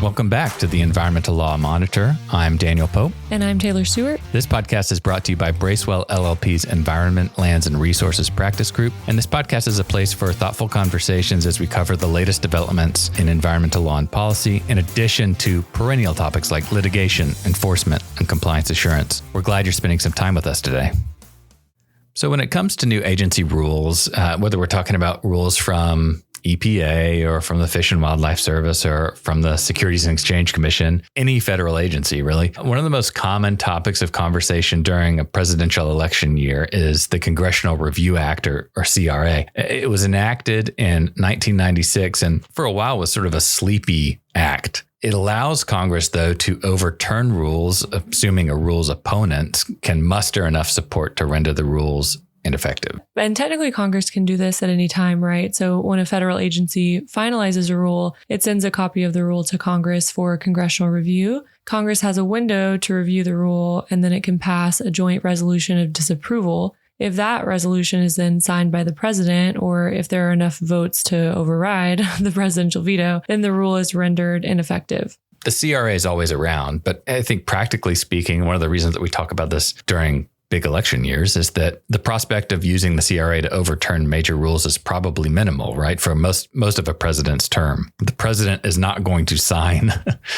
Welcome back to the Environmental Law Monitor. I'm Daniel Pope. And I'm Taylor Stuart. This podcast is brought to you by Bracewell LLP's Environment, Lands, and Resources Practice Group. And this podcast is a place for thoughtful conversations as we cover the latest developments in environmental law and policy, in addition to perennial topics like litigation, enforcement, and compliance assurance. We're glad you're spending some time with us today. So when it comes to new agency rules, whether we're talking about rules from EPA or from the Fish and Wildlife Service or from the Securities and Exchange Commission, any federal agency, really. One of the most common topics of conversation during a presidential election year is the Congressional Review Act, or CRA. It was enacted in 1996 and for a while was sort of a sleepy act. It allows Congress, though, to overturn rules, assuming a rule's opponent can muster enough support to render the rules ineffective. And technically, Congress can do this at any time, right? So when a federal agency finalizes a rule, it sends a copy of the rule to Congress for congressional review. Congress has a window to review the rule, and then it can pass a joint resolution of disapproval. If that resolution is then signed by the president, or if there are enough votes to override the presidential veto, then the rule is rendered ineffective. The CRA is always around, but I think practically speaking, one of the reasons that we talk about this during big election years is that the prospect of using the CRA to overturn major rules is probably minimal, right? For most of a president's term. The president is not going to sign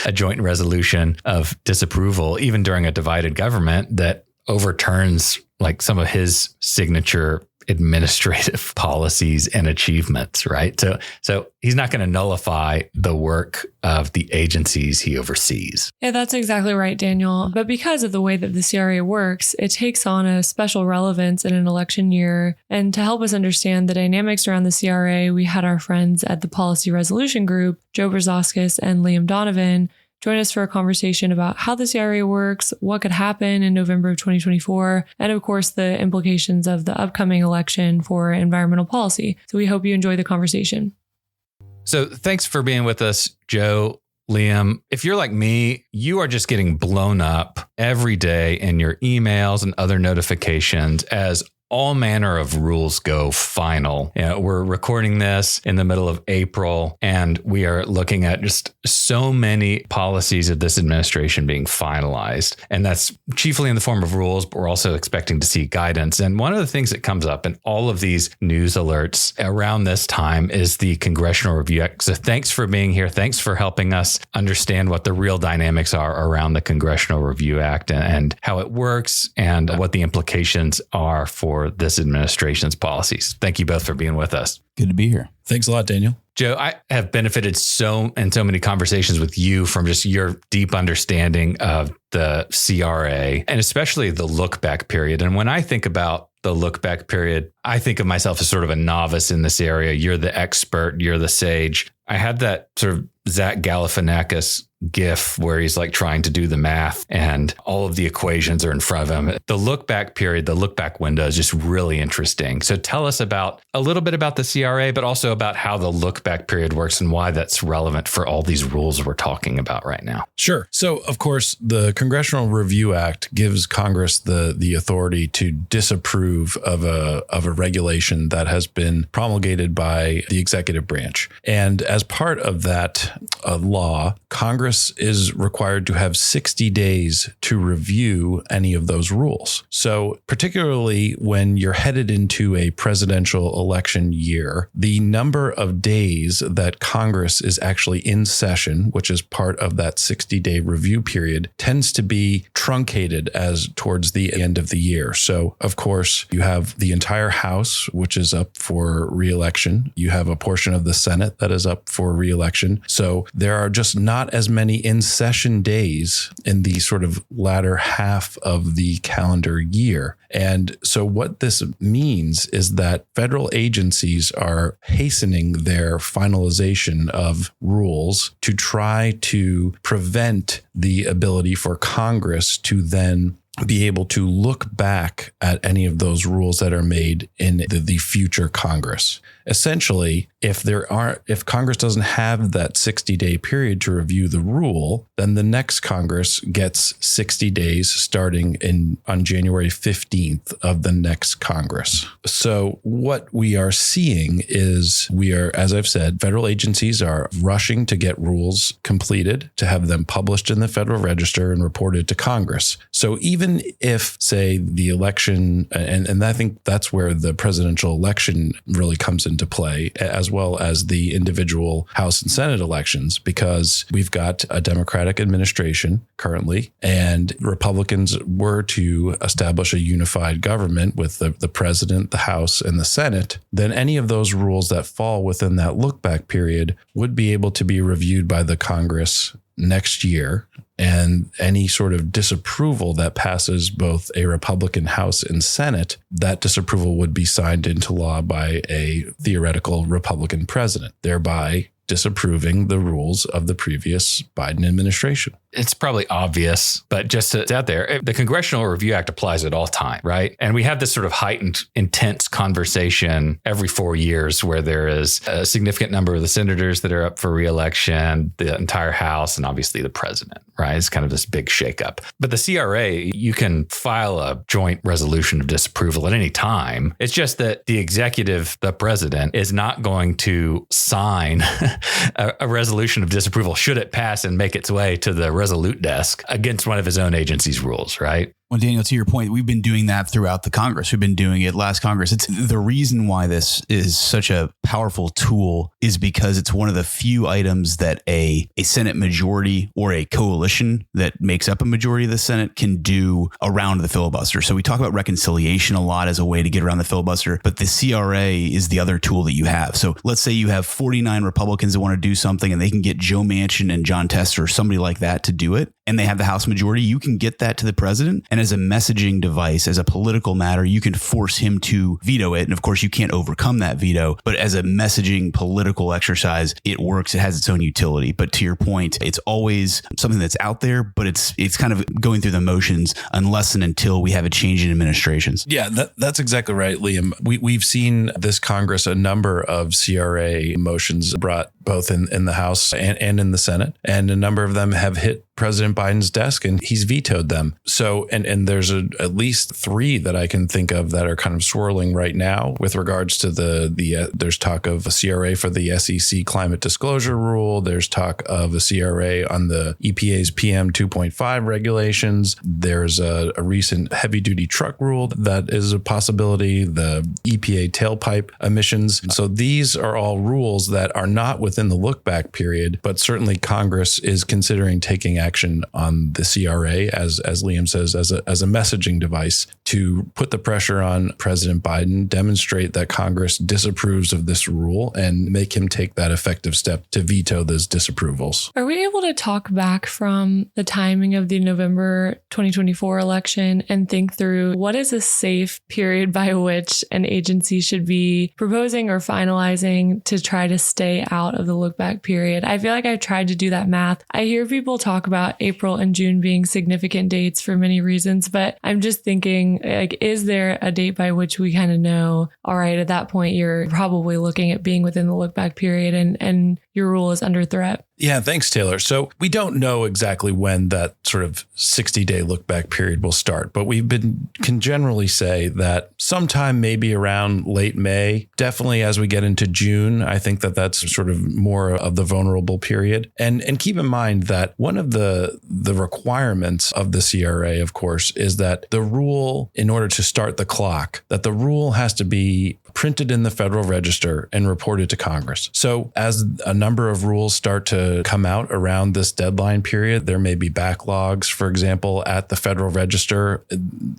a joint resolution of disapproval, even during a divided government, that overturns like some of his signature administrative policies and achievements, right? So he's not going to nullify the work of the agencies he oversees. Yeah, that's exactly right, Daniel. But because of the way that the CRA works, it takes on a special relevance in an election year. And to help us understand the dynamics around the CRA, we had our friends at the Policy Resolution Group, Joe Brazauskas and Liam Donovan, join us for a conversation about how the CRA works, what could happen in November of 2024, and of course, the implications of the upcoming election for environmental policy. So we hope you enjoy the conversation. So thanks for being with us, Joe, Liam. If you're like me, you are just getting blown up every day in your emails and other notifications as all manner of rules go final. We're recording this in the middle of April, and we are looking at just so many policies of this administration being finalized. And that's chiefly in the form of rules, but we're also expecting to see guidance. And one of the things that comes up in all of these news alerts around this time is the Congressional Review Act. So thanks for being here. Thanks for helping us understand what the real dynamics are around the Congressional Review Act and how it works and what the implications are for this administration's policies. Thank you both for being with us. Good to be here. Thanks a lot, Daniel. Joe, I have benefited so many conversations with you from just your deep understanding of the CRA and especially the look back period. And when I think about the look back period, I think of myself as sort of a novice in this area. You're the expert, you're the sage. I had that sort of Zach Galifianakis gif where he's like trying to do the math and all of the equations are in front of him. The look back period, the look back window is just really interesting. So tell us about a little bit about the CRA, but also about how the look back period works and why that's relevant for all these rules we're talking about right now. Sure. So, of course, the Congressional Review Act gives Congress the authority to disapprove of a regulation that has been promulgated by the executive branch. And as part of that law, Congress is required to have 60 days to review any of those rules. So particularly when you're headed into a presidential election year, the number of days that Congress is actually in session, which is part of that 60-day review period, tends to be truncated as towards the end of the year. So, of course, you have the entire House, which is up for re-election. You have a portion of the Senate that is up for re-election. So there are just not as many in-session days in the sort of latter half of the calendar year. And so what this means is that federal agencies are hastening their finalization of rules to try to prevent the ability for Congress to then be able to look back at any of those rules that are made in the future Congress. Essentially, if Congress doesn't have that 60-day period to review the rule, then the next Congress gets 60 days starting on January 15th of the next Congress. So what we are seeing is as I've said, federal agencies are rushing to get rules completed, to have them published in the Federal Register and reported to Congress. So even if, say, the election, and I think that's where the presidential election really comes into play, as well as the individual House and Senate elections, because we've got a Democratic administration currently, and Republicans were to establish a unified government with the president, the House, and the Senate, then any of those rules that fall within that look back period would be able to be reviewed by the Congress next year. And any sort of disapproval that passes both a Republican House and Senate, that disapproval would be signed into law by a theoretical Republican president, thereby disapproving the rules of the previous Biden administration. It's probably obvious, but just it's out there. The Congressional Review Act applies at all time, right? And we have this sort of heightened, intense conversation every 4 years where there is a significant number of the senators that are up for re-election, the entire House, and obviously the president, right? It's kind of this big shakeup. But the CRA, you can file a joint resolution of disapproval at any time. It's just that the executive, the president, is not going to sign a resolution of disapproval should it pass and make its way to the resolute desk against one of his own agency's rules, right? Well, Daniel, to your point, we've been doing that throughout the Congress. We've been doing it last Congress. It's the reason why this is such a powerful tool is because it's one of the few items that a Senate majority or a coalition that makes up a majority of the Senate can do around the filibuster. So we talk about reconciliation a lot as a way to get around the filibuster, but the CRA is the other tool that you have. So let's say you have 49 Republicans that want to do something and they can get Joe Manchin and John Tester or somebody like that to do it, and they have the House majority. You can get that to the president, and as a messaging device, as a political matter, you can force him to veto it. And of course, you can't overcome that veto, but as a messaging political exercise, it works. It has its own utility. But to your point, it's always something that's out there, but it's kind of going through the motions unless and until we have a change in administrations. Yeah, that's exactly right, Liam. We've seen this Congress, a number of CRA motions brought both in the House and in the Senate, and a number of them have hit President Biden's desk and he's vetoed them. So, and there's at least 3 that I can think of that are kind of swirling right now with regards to there's talk of a CRA for the SEC climate disclosure rule. There's talk of a CRA on the EPA's PM 2.5 regulations. There's a recent heavy duty truck rule that is a possibility, the EPA tailpipe emissions. So these are all rules that are not within the look back period, but certainly Congress is considering taking action on the CRA, as Liam says, as a messaging device to put the pressure on President Biden, demonstrate that Congress disapproves of this rule, and make him take that effective step to veto those disapprovals. Are we able to talk back from the timing of the November 2024 election and think through what is a safe period by which an agency should be proposing or finalizing to try to stay out of the look back period? I feel like I've tried to do that math. I hear people talk about April and June being significant dates for many reasons, but I'm just thinking, like, is there a date by which we kind of know, all right, at that point, you're probably looking at being within the look back period and your rule is under threat? Yeah, thanks, Taylor. So we don't know exactly when that sort of 60-day look back period will start, but can generally say that sometime maybe around late May, definitely as we get into June, I think that's sort of more of the vulnerable period. And keep in mind that one of the requirements of the CRA, of course, is that the rule, in order to start the clock, that the rule has to be printed in the Federal Register and reported to Congress. So as a number of rules start to come out around this deadline period, there may be backlogs, for example, at the Federal Register.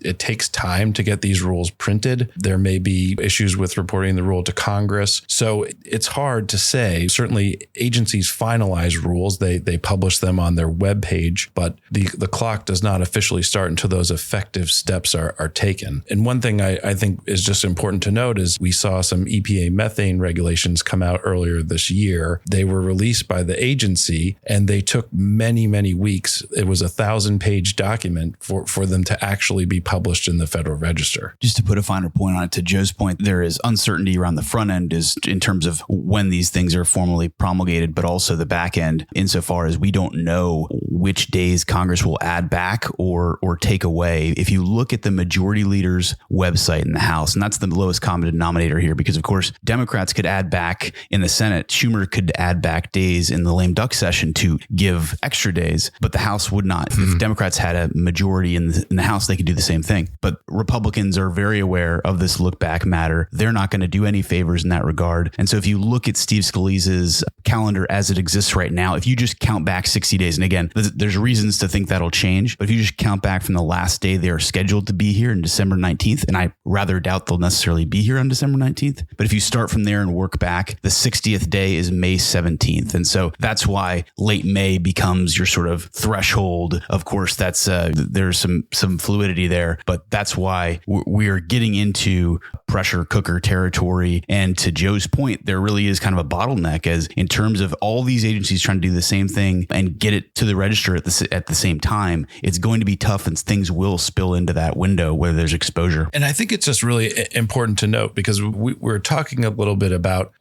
It takes time to get these rules printed. There may be issues with reporting the rule to Congress. So it's hard to say. Certainly agencies finalize rules. They publish them on their webpage, but the clock does not officially start until those effective steps are taken. And one thing I think is just important to note is We saw some EPA methane regulations come out earlier this year. They were released by the agency and they took many, many weeks. It was a 1,000-page document for them to actually be published in the Federal Register. Just to put a finer point on it, to Joe's point, there is uncertainty around the front end is in terms of when these things are formally promulgated, but also the back end insofar as we don't know which days Congress will add back or take away. If you look at the majority leader's website in the House, and that's the lowest common denominator here, because of course, Democrats could add back in the Senate. Schumer could add back days in the lame duck session to give extra days, but the House would not. If Democrats had a majority in the House, they could do the same thing. But Republicans are very aware of this look back matter. They're not going to do any favors in that regard. And so if you look at Steve Scalise's calendar as it exists right now, if you just count back 60 days, and again, there's reasons to think that'll change, but if you just count back from the last day they are scheduled to be here in December 19th, and I rather doubt they'll necessarily be here on December 19th, but if you start from there and work back, the 60th day is May 17th. And so that's why late May becomes your sort of threshold. Of course, that's there's some fluidity there, but that's why we are getting into pressure cooker territory. And to Joe's point, there really is kind of a bottleneck as in terms of all these agencies trying to do the same thing and get it to the register at the same time. It's going to be tough and things will spill into that window where there's exposure. And I think it's just really important to note because we're talking a little bit about,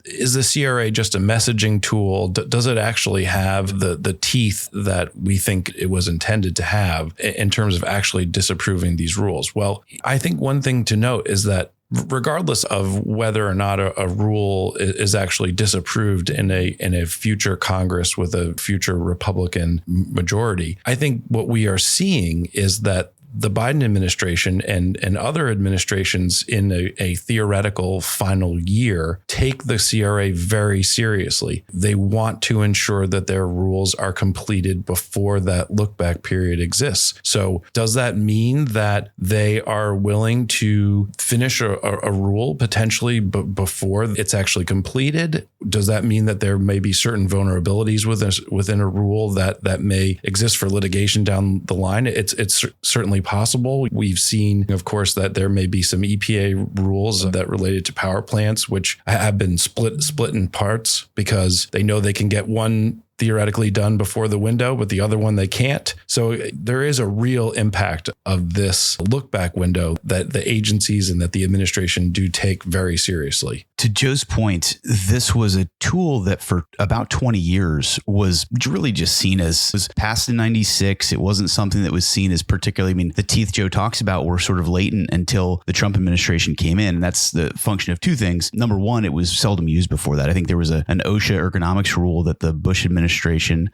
is the CRA just a messaging tool? Does it actually have the teeth that we think it was intended to have in terms of actually disapproving these rules? Well, I think one thing to note is that regardless of whether or not a rule is actually disapproved in a future Congress with a future Republican majority, I think what we are seeing is that the Biden administration and other administrations in a theoretical final year take the CRA very seriously. They want to ensure that their rules are completed before that look back period exists. So does that mean that they are willing to finish a rule potentially before it's actually completed? Does that mean that there may be certain vulnerabilities within a rule that may exist for litigation down the line? It's certainly possible. We've seen, of course, that there may be some EPA rules that related to power plants, which have been split in parts because they know they can get one theoretically done before the window, but the other one they can't. So there is a real impact of this look back window that the agencies and that the administration do take very seriously. To Joe's point, this was a tool that for about 20 years was really just seen as was passed in 96. It wasn't something that was seen as particularly, the teeth Joe talks about were sort of latent until the Trump administration came in. And that's the function of two things. Number one, it was seldom used before that. I think there was an OSHA ergonomics rule that the Bush administration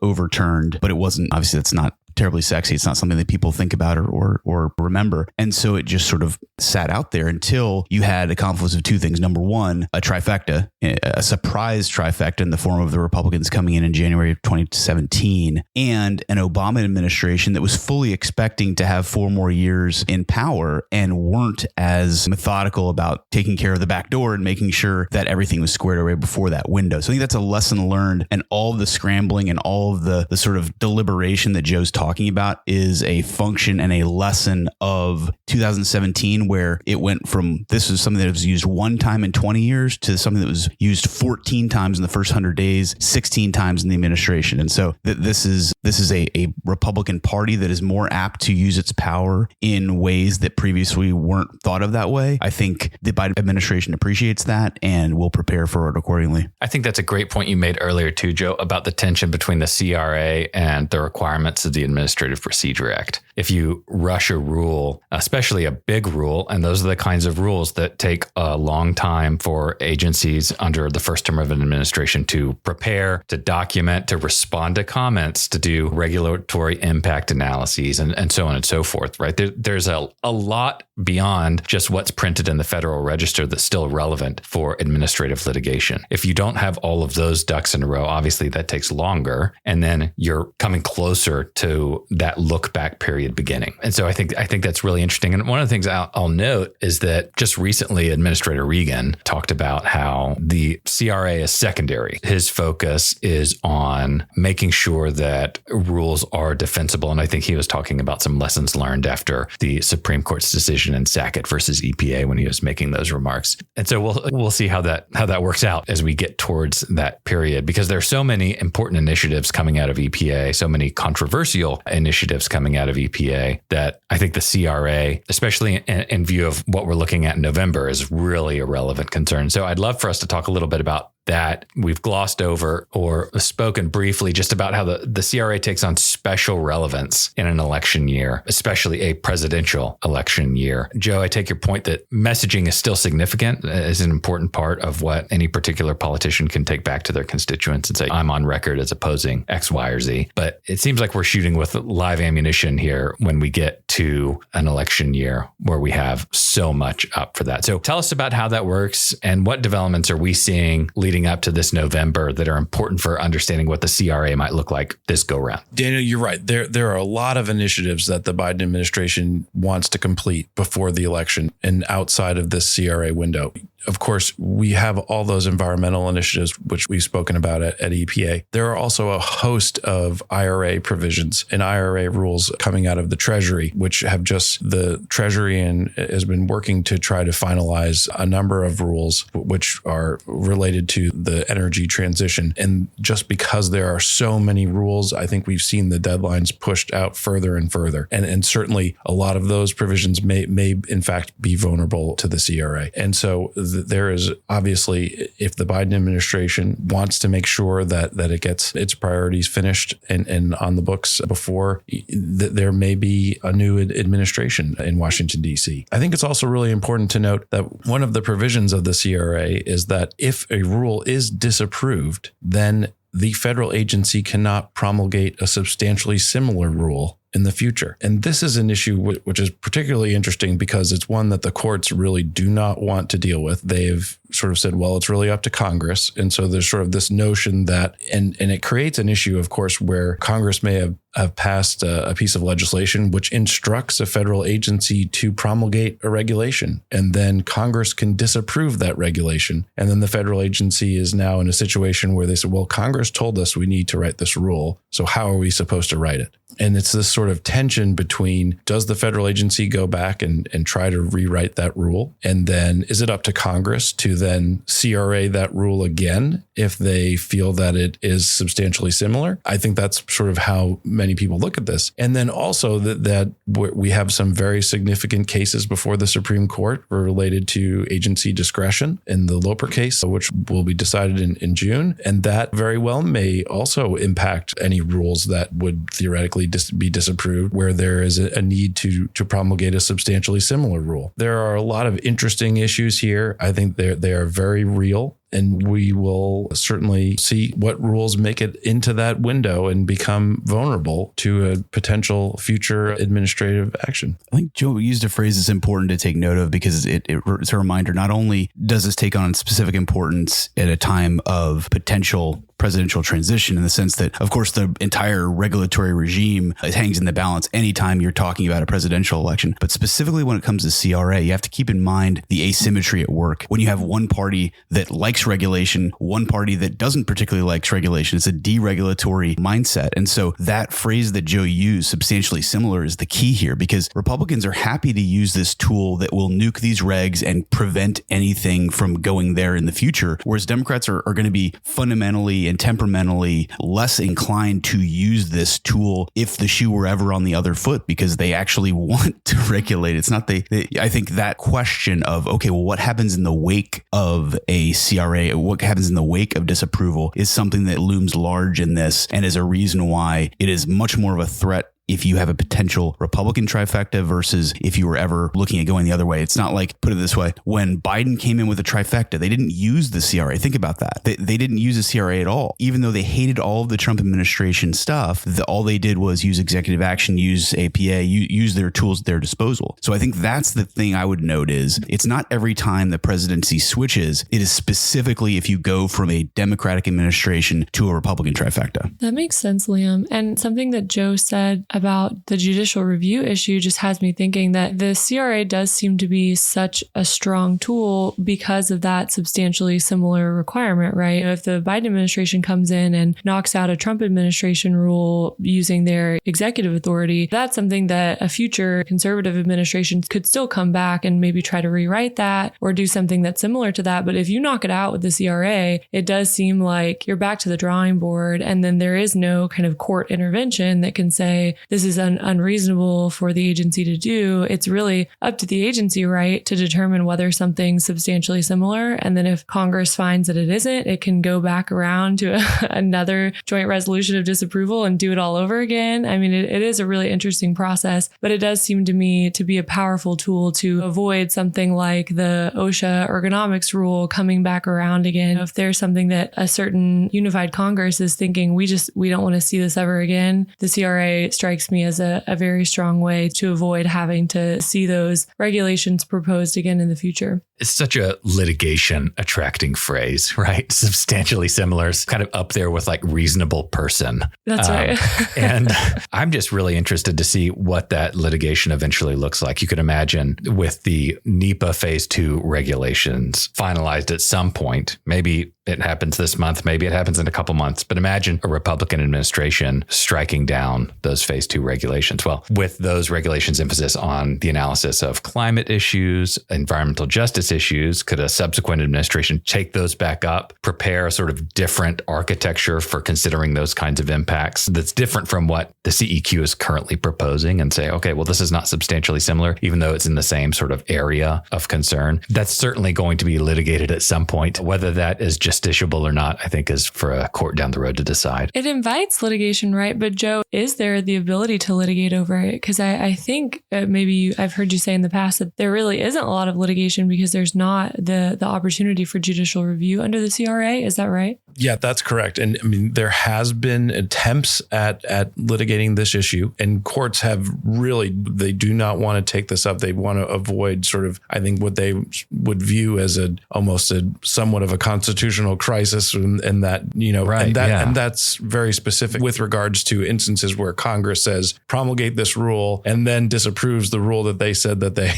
overturned, but it wasn't, obviously that's not terribly sexy. It's not something that people think about or remember. And so it just sort of sat out there until you had a confluence of two things. Number one, a trifecta, a surprise trifecta in the form of the Republicans coming in January of 2017 and an Obama administration that was fully expecting to have 4 more years in power and weren't as methodical about taking care of the back door and making sure that everything was squared away before that window. So I think that's a lesson learned, and all of the scrambling and all of the sort of deliberation that Joe's talking about is a function and a lesson of 2017, where it went from this is something that was used one time in 20 years to something that was used 14 times in the first 100 days, 16 times in the administration. And so this is a Republican Party that is more apt to use its power in ways that previously weren't thought of that way. I think the Biden administration appreciates that and will prepare for it accordingly. I think that's a great point you made earlier too, Joe, about the tension between the CRA and the requirements of the Administrative Procedure Act. If you rush a rule, especially a big rule, and those are the kinds of rules that take a long time for agencies under the first term of an administration to prepare, to document, to respond to comments, to do regulatory impact analyses, and so on and so forth, right? There's a lot beyond just what's printed in the Federal Register that's still relevant for administrative litigation. If you don't have all of those ducks in a row, obviously that takes longer, and then you're coming closer to to that look back period beginning. And so I think that's really interesting. And one of the things I'll note is that just recently, Administrator Regan talked about how the CRA is secondary. His focus is on making sure that rules are defensible. And I think he was talking about some lessons learned after the Supreme Court's decision in Sackett versus EPA when he was making those remarks. And so we'll see how that works out as we get towards that period, because there are so many important initiatives coming out of EPA, so many controversial initiatives coming out of EPA, that I think the CRA, especially in view of what we're looking at in November, is really a relevant concern. So I'd love for us to talk a little bit about that. We've glossed over or spoken briefly just about how the CRA takes on special relevance in an election year, especially a presidential election year. Joe, I take your point that messaging is still significant, is an important part of what any particular politician can take back to their constituents and say, I'm on record as opposing X, Y, or Z. But it seems like we're shooting with live ammunition here when we get to an election year where we have so much up for that. So tell us about how that works and what developments are we seeing leading up to this November that are important for understanding what the CRA might look like this go round. Daniel, you're right. There are a lot of initiatives that the Biden administration wants to complete before the election and outside of this CRA window. Of course, we have all those environmental initiatives, which we've spoken about at EPA. There are also a host of IRA provisions and IRA rules coming out of the Treasury, which have the Treasury has been working to try to finalize a number of rules which are related to the energy transition. And just because there are so many rules, I think we've seen the deadlines pushed out further and further. And certainly a lot of those provisions may in fact be vulnerable to the CRA. And so there is obviously, if the Biden administration wants to make sure that it gets its priorities finished and on the books before there may be a new administration in Washington, D.C. I think it's also really important to note that one of the provisions of the CRA is that if a rule is disapproved, then the federal agency cannot promulgate a substantially similar rule in the future. And this is an issue which is particularly interesting because it's one that the courts really do not want to deal with. They've sort of said, well, it's really up to Congress. And so there's sort of this notion that, and it creates an issue, of course, where Congress may have passed a piece of legislation which instructs a federal agency to promulgate a regulation. And then Congress can disapprove that regulation. And then the federal agency is now in a situation where they say, well, Congress told us we need to write this rule. So how are we supposed to write it? And it's this sort of tension between, does the federal agency go back and try to rewrite that rule? And then is it up to Congress to then CRA that rule again if they feel that it is substantially similar? I think that's sort of how many people look at this. And then also that we have some very significant cases before the Supreme Court related to agency discretion in the Loper case, which will be decided in June. And that very well may also impact any rules that would theoretically be disapproved where there is a need to promulgate a substantially similar rule. There are a lot of interesting issues here. I think they are very real. And we will certainly see what rules make it into that window and become vulnerable to a potential future administrative action. I think Joe used a phrase that's important to take note of because it's a reminder, not only does this take on specific importance at a time of potential presidential transition in the sense that, of course, the entire regulatory regime hangs in the balance anytime you're talking about a presidential election. But specifically when it comes to CRA, you have to keep in mind the asymmetry at work. When you have one party that likes regulation, one party that doesn't particularly like regulation, it's a deregulatory mindset. And so that phrase that Joe used, substantially similar, is the key here because Republicans are happy to use this tool that will nuke these regs and prevent anything from going there in the future. Whereas Democrats are going to be fundamentally and temperamentally less inclined to use this tool if the shoe were ever on the other foot because they actually want to regulate. It's not I think that question of, okay, well, what happens in the wake of a CRA, what happens in the wake of disapproval is something that looms large in this and is a reason why it is much more of a threat if you have a potential Republican trifecta versus if you were ever looking at going the other way. It's not like, put it this way, when Biden came in with a trifecta, they didn't use the CRA. Think about that. They didn't use the CRA at all. Even though they hated all of the Trump administration stuff, all they did was use executive action, use APA, use their tools at their disposal. So I think that's the thing I would note is it's not every time the presidency switches. It is specifically if you go from a Democratic administration to a Republican trifecta. That makes sense, Liam. And something that Joe said about the judicial review issue just has me thinking that the CRA does seem to be such a strong tool because of that substantially similar requirement, right? If the Biden administration comes in and knocks out a Trump administration rule using their executive authority, that's something that a future conservative administration could still come back and maybe try to rewrite that or do something that's similar to that. But if you knock it out with the CRA, it does seem like you're back to the drawing board, and then there is no kind of court intervention that can say this is unreasonable for the agency to do. It's really up to the agency, right, to determine whether something's substantially similar. And then if Congress finds that it isn't, it can go back around to another joint resolution of disapproval and do it all over again. I mean, it is a really interesting process, but it does seem to me to be a powerful tool to avoid something like the OSHA ergonomics rule coming back around again. If there's something that a certain unified Congress is thinking, we don't want to see this ever again, the CRA strikes me as a very strong way to avoid having to see those regulations proposed again in the future. It's such a litigation attracting phrase, right? Substantially similar, is kind of up there with like reasonable person. That's right. And I'm just really interested to see what that litigation eventually looks like. You could imagine with the NEPA phase 2 regulations finalized at some point, maybe it happens this month, maybe it happens in a couple months, but imagine a Republican administration striking down those phase 2 regulations. Well, with those regulations emphasis on the analysis of climate issues, environmental justice issues, could a subsequent administration take those back up, prepare a sort of different architecture for considering those kinds of impacts that's different from what the CEQ is currently proposing and say, okay, well, this is not substantially similar, even though it's in the same sort of area of concern. That's certainly going to be litigated at some point. Whether that is justiciable or not, I think is for a court down the road to decide. It invites litigation, right? But Joe, is there the ability to litigate over it? Because I think I've heard you say in the past that there really isn't a lot of litigation because there's not the opportunity for judicial review under the CRA. Is that right? Yeah, that's correct. And I mean, there has been attempts at litigating this issue, and courts have they do not want to take this up. They want to avoid sort of, I think, what they would view as almost somewhat of a constitutional crisis, and that, right, and that's very specific with regards to instances where Congress says promulgate this rule and then disapproves the rule that they said that they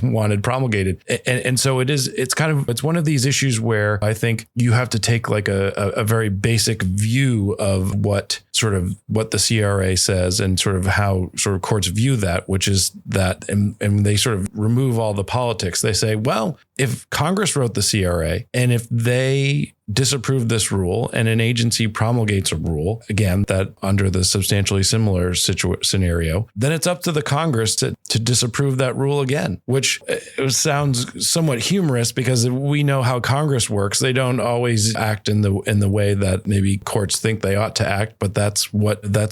wanted promulgated. And so it's one of these issues where I think you have to take like a very basic view of what the CRA says and sort of how sort of courts view that, which is that, and they sort of remove all the politics. They say, well, if Congress wrote the CRA and if they disapprove this rule and an agency promulgates a rule, again, that under the substantially similar scenario, then it's up to the Congress to disapprove that rule again, which sounds somewhat humorous because we know how Congress works. They don't always act in the way that maybe courts think they ought to act, but that's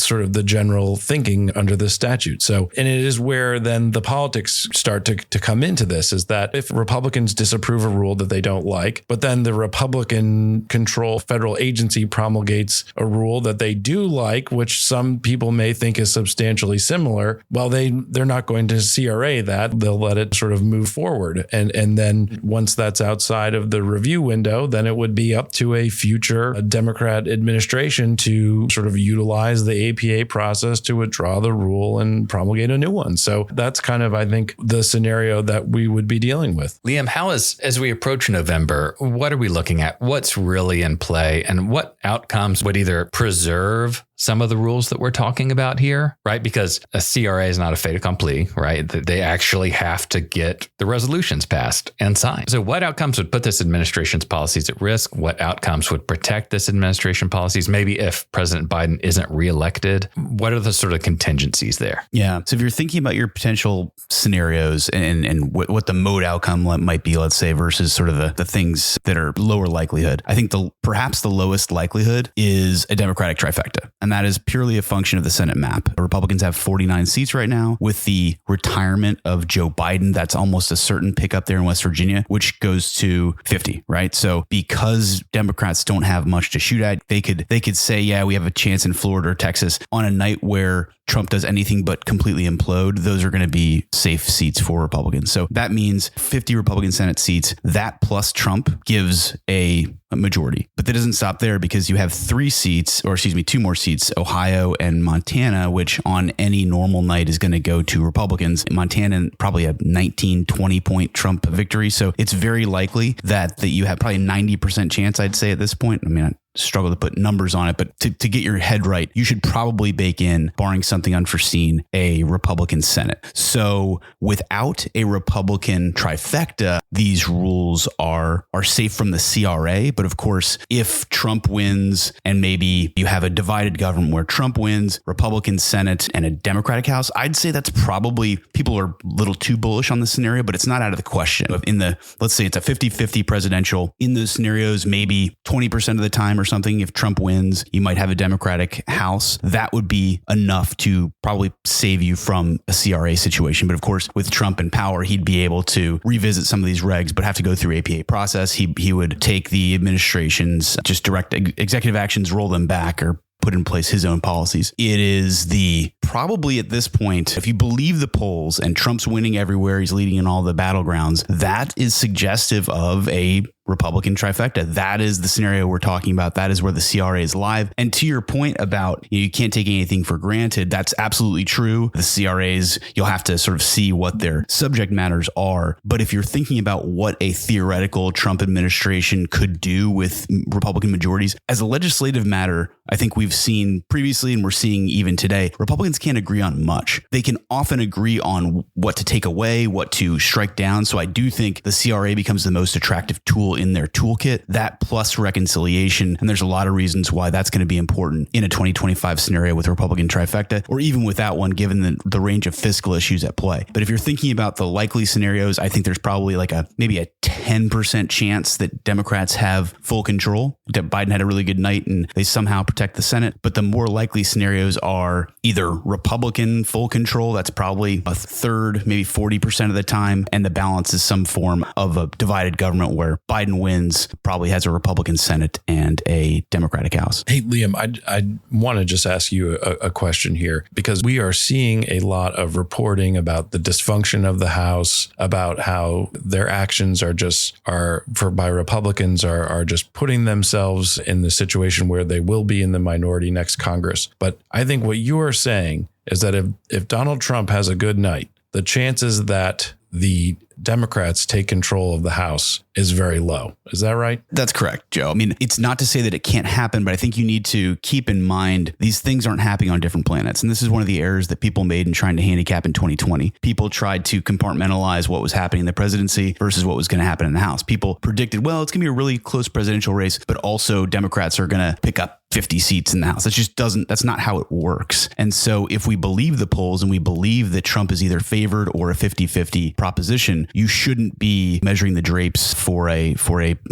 sort of the general thinking under this statute. So, and it is where then the politics start to come into this, is that if Republicans disapprove a rule that they don't like, but then the Republican control federal agency promulgates a rule that they do like, which some people may think is substantially similar, well, they're not going to CRA that. They'll let it sort of move forward. And then once that's outside of the review window, then it would be up to a future Democrat administration to sort of utilize the APA process to withdraw the rule and promulgate a new one. So that's kind of, I think, the scenario that we would be dealing with. Liam, as we approach November, what are we looking at? What's really in play, and what outcomes would either preserve some of the rules that we're talking about here, right? Because a CRA is not a fait accompli, right? They actually have to get the resolutions passed and signed. So what outcomes would put this administration's policies at risk? What outcomes would protect this administration policies? Maybe if President Biden isn't reelected, what are the sort of contingencies there? Yeah. So if you're thinking about your potential scenarios and what the mode outcome might be, let's say, versus sort of the things that are lower likelihood, I think perhaps the lowest likelihood is a Democratic trifecta. And that is purely a function of the Senate map. The Republicans have 49 seats right now. With the retirement of Joe Biden, that's almost a certain pickup there in West Virginia, which goes to 50, right? So because Democrats don't have much to shoot at, they could say, yeah, we have a chance in Florida or Texas on a night where Trump does anything but completely implode. Those are going to be safe seats for Republicans. So that means 50 Republican Senate seats. That plus Trump gives a majority. But that doesn't stop there, because you have two more seats, Ohio and Montana, which on any normal night is going to go to Republicans. Montana probably a 19, 20 point Trump victory. So it's very likely that you have probably a 90% chance, I'd say at this point. I mean, I struggle to put numbers on it, but to get your head right, you should probably bake in, barring something unforeseen, a Republican Senate. So without a Republican trifecta, these rules are safe from the CRA. But of course, if Trump wins and maybe you have a divided government where Trump wins, Republican Senate and a Democratic House, I'd say that's probably, people are a little too bullish on this scenario, but it's not out of the question. Let's say it's a 50-50 presidential. In those scenarios, maybe 20% of the time or something, if Trump wins, you might have a Democratic House. That would be enough to probably save you from a CRA situation. But of course, with Trump in power, he'd be able to revisit some of these regs, but have to go through APA process. He would take the administration's just direct executive actions, roll them back, or put in place his own policies. It is probably at this point, if you believe the polls and Trump's winning everywhere, he's leading in all the battlegrounds, that is suggestive of a Republican trifecta. That is the scenario we're talking about. That is where the CRA is live. And to your point about you can't take anything for granted, that's absolutely true. The CRAs, you'll have to sort of see what their subject matters are. But if you're thinking about what a theoretical Trump administration could do with Republican majorities, as a legislative matter, I think we've seen previously and we're seeing even today, Republicans can't agree on much. They can often agree on what to take away, what to strike down. So I do think the CRA becomes the most attractive tool in their toolkit, that plus reconciliation. And there's a lot of reasons why that's going to be important in a 2025 scenario with a Republican trifecta, or even without one, given the range of fiscal issues at play. But if you're thinking about the likely scenarios, I think there's probably maybe a 10% chance that Democrats have full control. Biden had a really good night and they somehow protect the Senate. But the more likely scenarios are either Republican full control, that's probably a third, maybe 40% of the time. And the balance is some form of a divided government where Biden wins, probably has a Republican Senate and a Democratic House. Hey, Liam, I want to just ask you a question here, because we are seeing a lot of reporting about the dysfunction of the House, about how their actions by Republicans are just putting themselves in the situation where they will be in the minority next Congress. But I think what you are saying is that if Donald Trump has a good night, the chances that the Democrats take control of the House is very low. Is that right? That's correct, Joe. I mean, it's not to say that it can't happen, but I think you need to keep in mind these things aren't happening on different planets. And this is one of the errors that people made in trying to handicap in 2020. People tried to compartmentalize what was happening in the presidency versus what was going to happen in the House. People predicted, well, it's going to be a really close presidential race, but also Democrats are going to pick up 50 seats in the House. That's not how it works. And so if we believe the polls and we believe that Trump is either favored or a 50-50 proposition, you shouldn't be measuring the drapes for a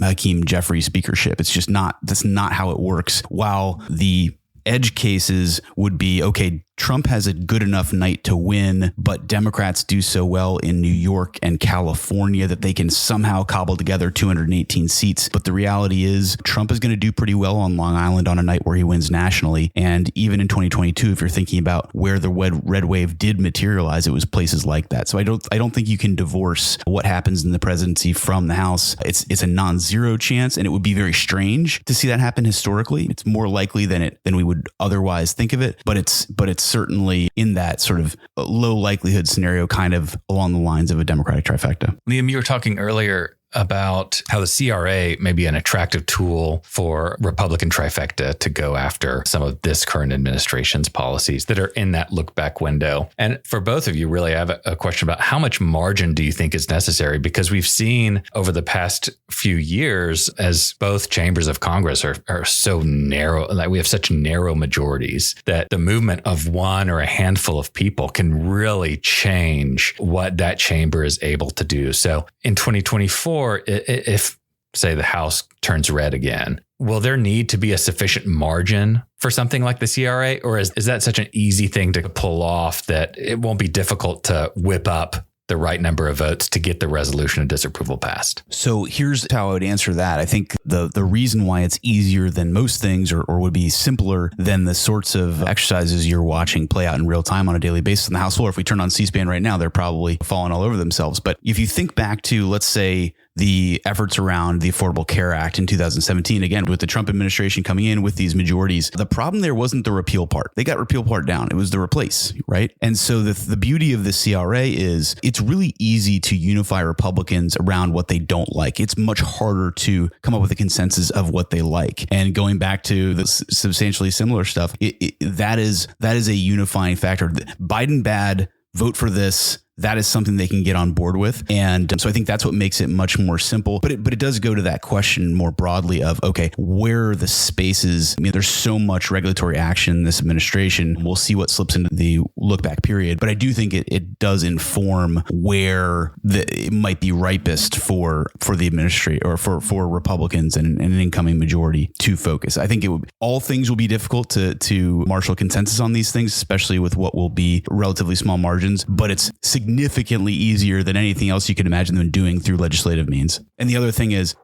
Hakeem Jeffries speakership. That's not how it works. While the edge cases would be, okay, Trump has a good enough night to win, but Democrats do so well in New York and California that they can somehow cobble together 218 seats. But the reality is Trump is going to do pretty well on Long Island on a night where he wins nationally. And even in 2022, if you're thinking about where the red wave did materialize, it was places like that. So I don't think you can divorce what happens in the presidency from the House. It's a non-zero chance, and it would be very strange to see that happen historically. It's more likely than we would otherwise think of it, but it's certainly in that sort of low likelihood scenario, kind of along the lines of a Democratic trifecta. Liam, you were talking earlier about how the CRA may be an attractive tool for Republican trifecta to go after some of this current administration's policies that are in that look back window. And for both of you, really, I have a question about how much margin do you think is necessary? Because we've seen over the past few years, as both chambers of Congress are so narrow, like we have such narrow majorities, that the movement of one or a handful of people can really change what that chamber is able to do. So in 2024, if say the House turns red again, will there need to be a sufficient margin for something like the CRA? Or is that such an easy thing to pull off that it won't be difficult to whip up the right number of votes to get the resolution of disapproval passed? So here's how I would answer that. I think the reason why it's easier than most things or would be simpler than the sorts of exercises you're watching play out in real time on a daily basis in the House floor. If we turn on C-SPAN right now, they're probably falling all over themselves. But if you think back to, let's say, the efforts around the Affordable Care Act in 2017, again, with the Trump administration coming in with these majorities, the problem there wasn't the repeal part. They got repeal part down. It was the replace, right? And so the beauty of the CRA is it's really easy to unify Republicans around what they don't like. It's much harder to come up with a consensus of what they like. And going back to the substantially similar stuff, that is a unifying factor. Biden bad, vote for this. That is something they can get on board with. And so I think that's what makes it much more simple. But it does go to that question more broadly of, okay, where are the spaces? I mean, there's so much regulatory action in this administration. We'll see what slips into the look back period. But I do think it does inform where it might be ripest for the administration or for Republicans and an incoming majority to focus. I think all things will be difficult to marshal consensus on these things, especially with what will be relatively small margins. But it's significantly easier than anything else you can imagine them doing through legislative means. And the other thing is,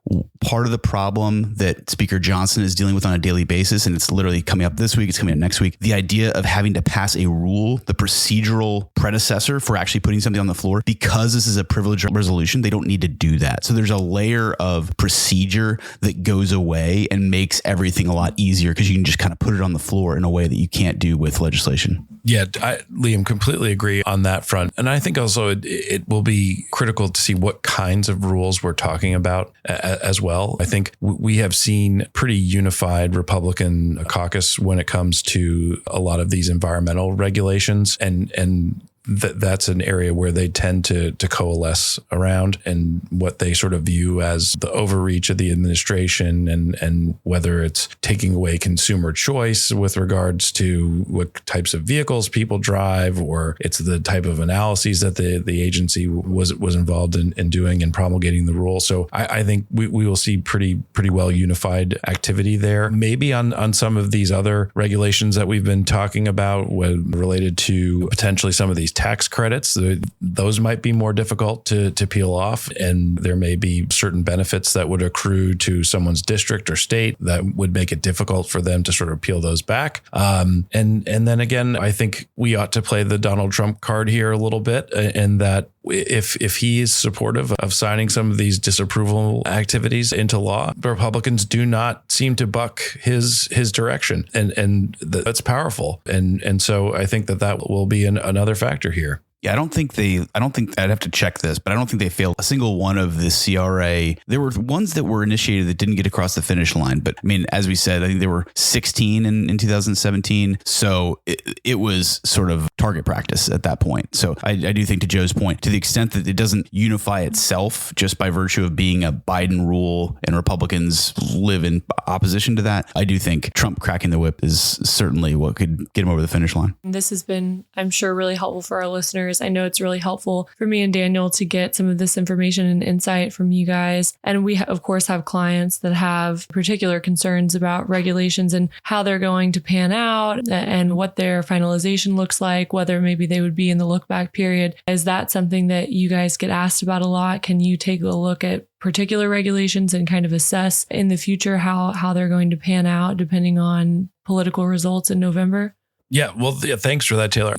part of the problem that Speaker Johnson is dealing with on a daily basis, and it's literally coming up this week, it's coming up next week, the idea of having to pass a rule, the procedural predecessor for actually putting something on the floor, because this is a privileged resolution, they don't need to do that. So there's a layer of procedure that goes away and makes everything a lot easier because you can just kind of put it on the floor in a way that you can't do with legislation. Yeah, Liam, completely agree on that front. And I think also it will be critical to see what kinds of rules we're talking about as well. I think we have seen pretty unified Republican caucus when it comes to a lot of these environmental regulations, and that's an area where they tend to coalesce around, and what they sort of view as the overreach of the administration, and whether it's taking away consumer choice with regards to what types of vehicles people drive, or it's the type of analyses that the agency was involved in doing and promulgating the rule. So I think we will see pretty well unified activity there. Maybe on some of these other regulations that we've been talking about related to potentially some of these tax credits, those might be more difficult to peel off. And there may be certain benefits that would accrue to someone's district or state that would make it difficult for them to sort of peel those back. And then again, I think we ought to play the Donald Trump card here a little bit, and that if he is supportive of signing some of these disapproval activities into law, the Republicans do not seem to buck his direction, and that's powerful. And so I think that will be another factor here. Yeah, I don't think I'd have to check this, but I don't think they failed a single one of the CRA. There were ones that were initiated that didn't get across the finish line. But I mean, as we said, I think there were 16 in 2017. So it was sort of target practice at that point. So I do think, to Joe's point, to the extent that it doesn't unify itself just by virtue of being a Biden rule and Republicans live in opposition to that, I do think Trump cracking the whip is certainly what could get him over the finish line. This has been, I'm sure, really helpful for our listeners. I know it's really helpful for me and Daniel to get some of this information and insight from you guys. And we, of course, have clients that have particular concerns about regulations and how they're going to pan out and what their finalization looks like, whether maybe they would be in the look back period. Is that something that you guys get asked about a lot? Can you take a look at particular regulations and kind of assess in the future how they're going to pan out depending on political results in November? Yeah, well, thanks for that, Taylor.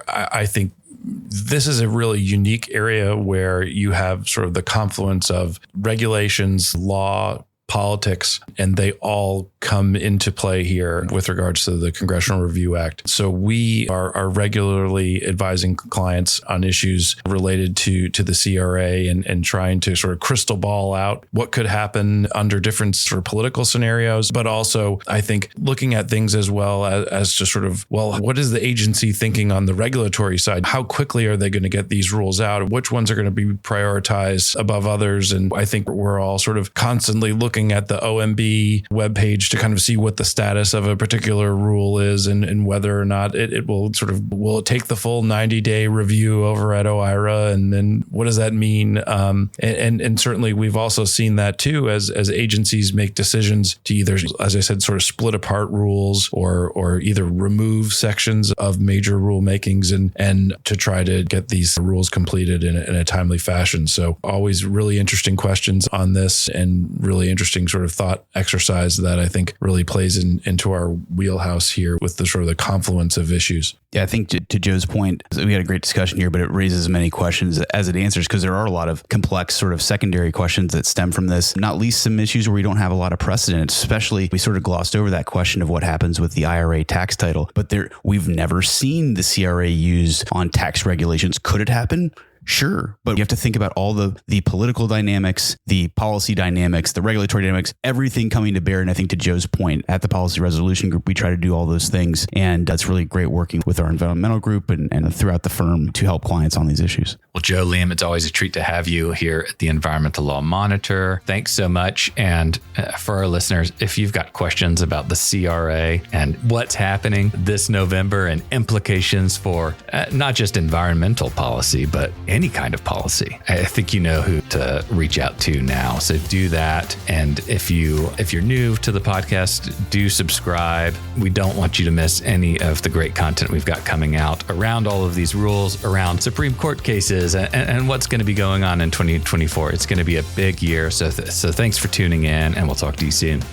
I think this is a really unique area where you have sort of the confluence of regulations, law, politics, and they all come into play here with regards to the Congressional Review Act. So we are regularly advising clients on issues related to the CRA and trying to sort of crystal ball out what could happen under different sort of political scenarios. But also, I think looking at things as well as to sort of, well, what is the agency thinking on the regulatory side? How quickly are they going to get these rules out? Which ones are going to be prioritized above others? And I think we're all sort of constantly looking looking at the OMB webpage to kind of see what the status of a particular rule is and whether or not it will take the full 90-day review over at OIRA, and then what does that mean? And certainly we've also seen that too as agencies make decisions to either, as I said, sort of split apart rules or either remove sections of major rulemakings and to try to get these rules completed in a timely fashion. So always really interesting questions on this and really interesting sort of thought exercise that I think really plays into our wheelhouse here with the sort of the confluence of issues. Yeah, I think to Joe's point, we had a great discussion here, but it raises as many questions as it answers because there are a lot of complex sort of secondary questions that stem from this, not least some issues where we don't have a lot of precedent, especially we sort of glossed over that question of what happens with the IRA tax title, but we've never seen the CRA used on tax regulations. Could it happen? Sure. But you have to think about all the political dynamics, the policy dynamics, the regulatory dynamics, everything coming to bear. And I think to Joe's point, at the Policy Resolution Group, we try to do all those things. And that's really great working with our environmental group and throughout the firm to help clients on these issues. Well, Joe, Liam, it's always a treat to have you here at the Environmental Law Monitor. Thanks so much. And for our listeners, if you've got questions about the CRA and what's happening this November and implications for not just environmental policy, but any kind of policy, I think you know who to reach out to now. So do that. And if you're new to the podcast, do subscribe. We don't want you to miss any of the great content we've got coming out around all of these rules, around Supreme Court cases, and what's going to be going on in 2024. It's going to be a big year. So thanks for tuning in, and we'll talk to you soon.